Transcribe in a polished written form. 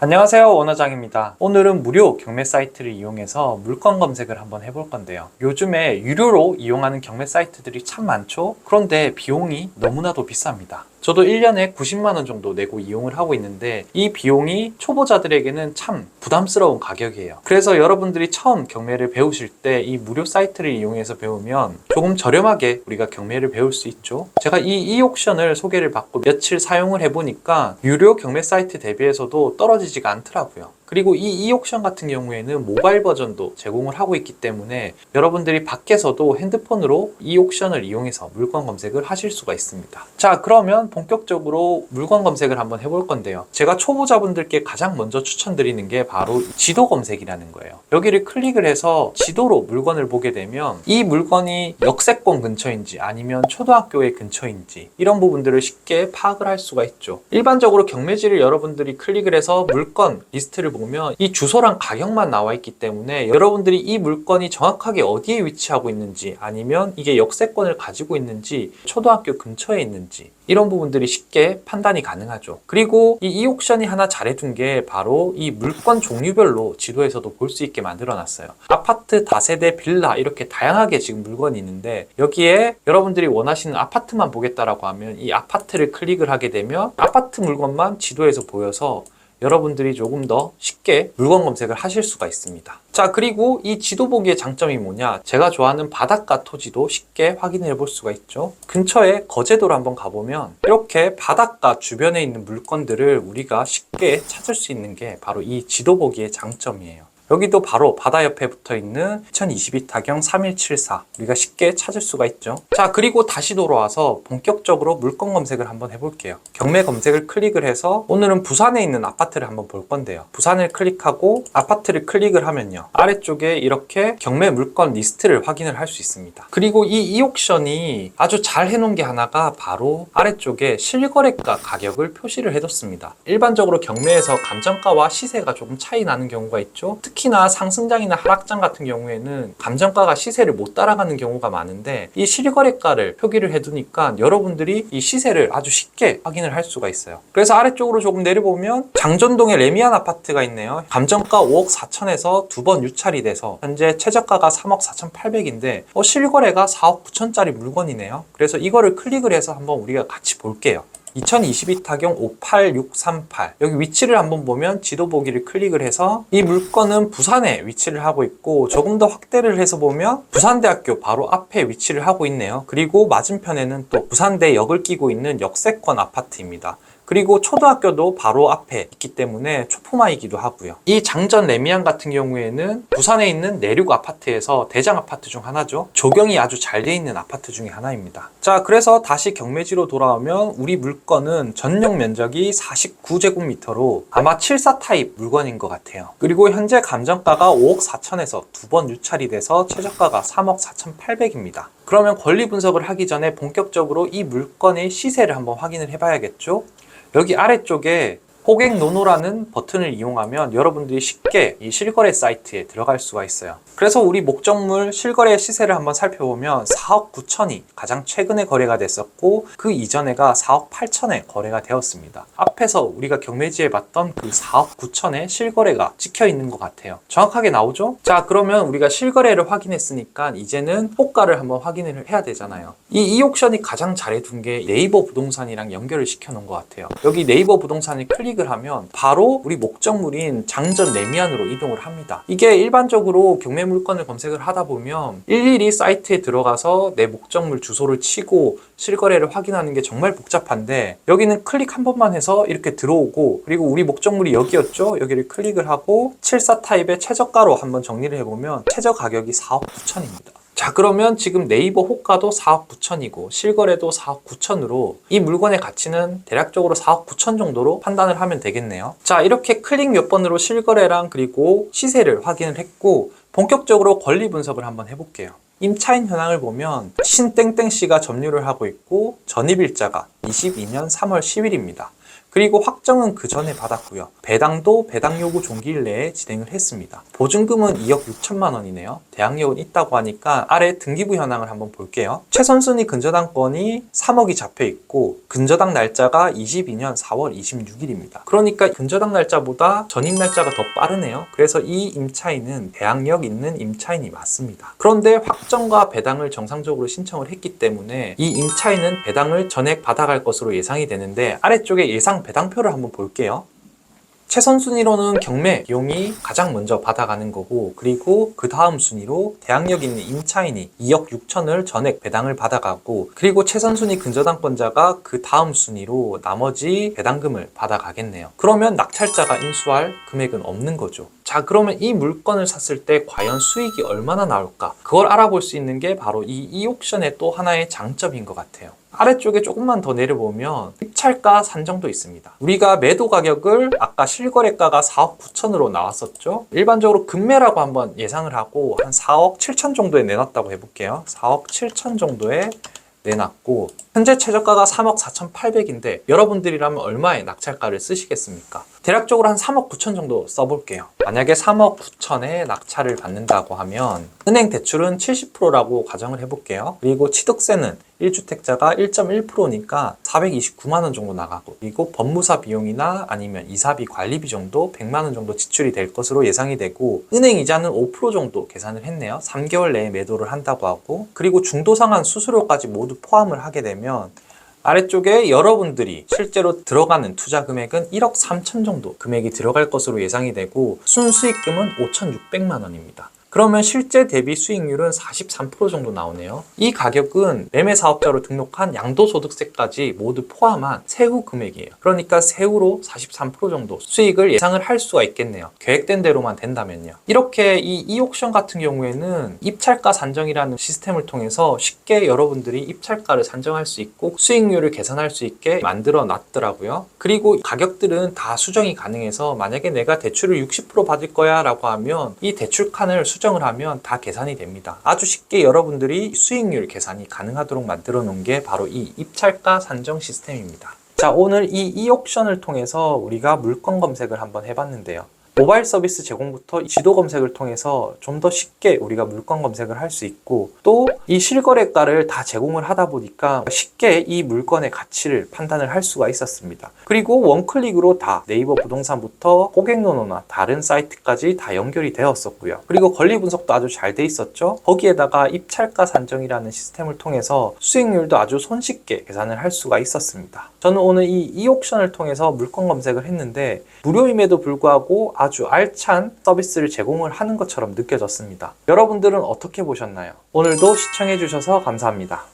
안녕하세요, 원어장입니다. 오늘은 무료 경매 사이트를 이용해서 물건 검색을 한번 해볼 건데요. 요즘에 유료로 이용하는 경매 사이트들이 참 많죠? 그런데 비용이 너무나도 비쌉니다. 저도 1년에 90만 원 정도 내고 이용을 하고 있는데 이 비용이 초보자들에게는 참 부담스러운 가격이에요. 그래서 여러분들이 처음 경매를 배우실 때 이 무료 사이트를 이용해서 배우면 조금 저렴하게 우리가 경매를 배울 수 있죠. 제가 이 이옥션을 소개를 받고 며칠 사용을 해보니까 유료 경매 사이트 대비해서도 떨어지지가 않더라고요. 그리고 이 이옥션 같은 경우에는 모바일 버전도 제공을 하고 있기 때문에 여러분들이 밖에서도 핸드폰으로 이옥션을 이용해서 물건 검색을 하실 수가 있습니다. 자, 그러면 본격적으로 물건 검색을 한번 해볼 건데요. 제가 초보자분들께 가장 먼저 추천드리는 게 바로 지도 검색이라는 거예요. 여기를 클릭을 해서 지도로 물건을 보게 되면 이 물건이 역세권 근처인지 아니면 초등학교의 근처인지 이런 부분들을 쉽게 파악을 할 수가 있죠. 일반적으로 경매지를 여러분들이 클릭을 해서 물건 리스트를 보면 이 주소랑 가격만 나와 있기 때문에 여러분들이 이 물건이 정확하게 어디에 위치하고 있는지 아니면 이게 역세권을 가지고 있는지 초등학교 근처에 있는지 이런 부분들이 쉽게 판단이 가능하죠. 그리고 이 이옥션이 하나 잘해둔 게 바로 이 물건 종류별로 지도에서도 볼 수 있게 만들어 놨어요. 아파트, 다세대, 빌라 이렇게 다양하게 지금 물건이 있는데 여기에 여러분들이 원하시는 아파트만 보겠다라고 하면 이 아파트를 클릭을 하게 되면 아파트 물건만 지도에서 보여서 여러분들이 조금 더 쉽게 물건 검색을 하실 수가 있습니다. 자, 그리고 이 지도 보기의 장점이 뭐냐? 제가 좋아하는 바닷가 토지도 쉽게 확인해 볼 수가 있죠. 근처에 거제도를 한번 가보면 이렇게 바닷가 주변에 있는 물건들을 우리가 쉽게 찾을 수 있는 게 바로 이 지도 보기의 장점이에요. 여기도 바로 바다 옆에 붙어 있는 2022 타경 3174 우리가 쉽게 찾을 수가 있죠. 자, 그리고 다시 돌아와서 본격적으로 물건 검색을 한번 해볼게요. 경매 검색을 클릭을 해서 오늘은 부산에 있는 아파트를 한번 볼 건데요. 부산을 클릭하고 아파트를 클릭을 하면요, 아래쪽에 이렇게 경매 물건 리스트를 확인을 할 수 있습니다. 그리고 이 이옥션이 아주 잘 해놓은 게 하나가 바로 아래쪽에 실거래가 가격을 표시를 해뒀습니다. 일반적으로 경매에서 감정가와 시세가 조금 차이 나는 경우가 있죠. 특히나 상승장이나 하락장 같은 경우에는 감정가가 시세를 못 따라가는 경우가 많은데 이 실거래가를 표기를 해두니까 여러분들이 이 시세를 아주 쉽게 확인을 할 수가 있어요. 그래서 아래쪽으로 조금 내려보면 장전동에 레미안 아파트가 있네요. 감정가 5억 4천에서 두 번 유찰이 돼서 현재 최저가가 3억 4,800인데 실거래가 4억 9천짜리 물건이네요. 그래서 이거를 클릭을 해서 한번 우리가 같이 볼게요. 2022 타경 58638 여기 위치를 한번 보면 지도 보기를 클릭을 해서 이 물건은 부산에 위치를 하고 있고 조금 더 확대를 해서 보면 부산대학교 바로 앞에 위치를 하고 있네요. 그리고 맞은편에는 또 부산대역을 끼고 있는 역세권 아파트입니다. 그리고 초등학교도 바로 앞에 있기 때문에 초품화이기도 하고요. 이 장전 레미안 같은 경우에는 부산에 있는 내륙 아파트에서 대장 아파트 중 하나죠. 조경이 아주 잘 돼 있는 아파트 중에 하나입니다. 자, 그래서 다시 경매지로 돌아오면 우리 물건은 전용 면적이 49제곱미터로 아마 74 타입 물건인 것 같아요. 그리고 현재 감정가가 5억 4천에서 두 번 유찰이 돼서 최저가가 3억 4,800입니다. 그러면 권리 분석을 하기 전에 본격적으로 이 물건의 시세를 한번 확인을 해봐야겠죠? 여기 아래쪽에 호객 노노라는 버튼을 이용하면 여러분들이 쉽게 이 실거래 사이트에 들어갈 수가 있어요. 그래서 우리 목적물 실거래 시세를 한번 살펴보면 4억 9천이 가장 최근에 거래가 됐었고 그 이전에가 4억 8천에 거래가 되었습니다. 앞에서 우리가 경매지에 봤던 그 4억 9천의 실거래가 찍혀 있는 것 같아요. 정확하게 나오죠? 자, 그러면 우리가 실거래를 확인했으니까 이제는 호가를 한번 확인을 해야 되잖아요. 이 이옥션이 가장 잘해둔 게 네이버 부동산이랑 연결을 시켜 놓은 것 같아요. 여기 네이버 부동산을 클릭을 하면 바로 우리 목적물인 장전 레미안으로 이동을 합니다. 이게 일반적으로 경매 물건을 검색을 하다 보면 일일이 사이트에 들어가서 내 목적물 주소를 치고 실거래를 확인하는 게 정말 복잡한데 여기는 클릭 한 번만 해서 이렇게 들어오고 그리고 우리 목적물이 여기였죠. 여기를 클릭을 하고 74 타입의 최저가로 한번 정리를 해보면 최저 가격이 4억 9천입니다. 자, 그러면 지금 네이버 호가도 4억 9천이고 실거래도 4억 9천으로 이 물건의 가치는 대략적으로 4억 9천 정도로 판단을 하면 되겠네요. 자, 이렇게 클릭 몇 번으로 실거래랑 그리고 시세를 확인을 했고 본격적으로 권리 분석을 한번 해볼게요. 임차인 현황을 보면 신땡땡씨가 점유를 하고 있고 전입일자가 22년 3월 10일입니다. 그리고 확정은 그 전에 받았고요. 배당도 배당 요구 종기일 내에 진행을 했습니다. 보증금은 2억 6천만 원이네요. 대항력은 있다고 하니까 아래 등기부 현황을 한번 볼게요. 최선순위 근저당권이 3억이 잡혀 있고 근저당 날짜가 22년 4월 26일입니다. 그러니까 근저당 날짜보다 전입 날짜가 더 빠르네요. 그래서 이 임차인은 대항력 있는 임차인이 맞습니다. 그런데 확정과 배당을 정상적으로 신청을 했기 때문에 이 임차인은 배당을 전액 받아갈 것으로 예상이 되는데 아래쪽에 예상 배당표를 한번 볼게요. 최선 순위로는 경매 비용이 가장 먼저 받아가는 거고, 그리고 그 다음 순위로 대항력 있는 임차인이 2억 6천을 전액 배당을 받아가고, 그리고 최선 순위 근저당권자가 그 다음 순위로 나머지 배당금을 받아가겠네요. 그러면 낙찰자가 인수할 금액은 없는 거죠. 자, 그러면 이 물건을 샀을 때 과연 수익이 얼마나 나올까? 그걸 알아볼 수 있는 게 바로 이 이옥션의 또 하나의 장점인 것 같아요. 아래쪽에 조금만 더 내려보면 입찰가 산정도 있습니다. 우리가 매도 가격을 아까 실거래가가 4억 9천으로 나왔었죠. 일반적으로 금매라고 한번 예상을 하고 한 4억 7천 정도에 내놨다고 해볼게요. 4억 7천 정도에 내놨고 현재 최저가가 3억 4,800인데 여러분들이라면 얼마의 낙찰가를 쓰시겠습니까? 대략적으로 한 3억 9천 정도 써볼게요. 만약에 3억 9천에 낙찰을 받는다고 하면 은행 대출은 70%라고 가정을 해볼게요. 그리고 취득세는 1주택자가 1.1%니까 429만 원 정도 나가고, 그리고 법무사 비용이나 아니면 이사비, 관리비 정도 100만 원 정도 지출이 될 것으로 예상이 되고, 은행 이자는 5% 정도 계산을 했네요. 3개월 내에 매도를 한다고 하고, 그리고 중도상환 수수료까지 모두 포함을 하게 되면 아래쪽에 여러분들이 실제로 들어가는 투자 금액은 1억 3천 정도 금액이 들어갈 것으로 예상이 되고, 순수익금은 5,600만 원입니다. 그러면 실제 대비 수익률은 43% 정도 나오네요. 이 가격은 매매 사업자로 등록한 양도소득세까지 모두 포함한 세후 금액이에요. 그러니까 세후로 43% 정도 수익을 예상을 할 수가 있겠네요. 계획된 대로만 된다면요. 이렇게 이 이옥션 같은 경우에는 입찰가 산정이라는 시스템을 통해서 쉽게 여러분들이 입찰가를 산정할 수 있고 수익률을 계산할 수 있게 만들어 놨더라고요. 그리고 가격들은 다 수정이 가능해서 만약에 내가 대출을 60% 받을 거야 라고 하면 이 대출 칸을 수정을 하면 다 계산이 됩니다. 아주 쉽게 여러분들이 수익률 계산이 가능하도록 만들어 놓은 게 바로 이 입찰가 산정 시스템입니다. 자, 오늘 이 이옥션을 통해서 우리가 물건 검색을 한번 해봤는데요. 모바일 서비스 제공부터 지도 검색을 통해서 좀 더 쉽게 우리가 물건 검색을 할 수 있고, 또 이 실거래가를 다 제공을 하다 보니까 쉽게 이 물건의 가치를 판단을 할 수가 있었습니다. 그리고 원클릭으로 다 네이버 부동산부터 고객노노나 다른 사이트까지 다 연결이 되었었고요. 그리고 권리 분석도 아주 잘 돼 있었죠. 거기에다가 입찰가 산정이라는 시스템을 통해서 수익률도 아주 손쉽게 계산을 할 수가 있었습니다. 저는 오늘 이 이옥션을 통해서 물건 검색을 했는데 무료임에도 불구하고 아주 알찬 서비스를 제공을 하는 것처럼 느껴졌습니다. 여러분들은 어떻게 보셨나요? 오늘도 시청해 주셔서 감사합니다.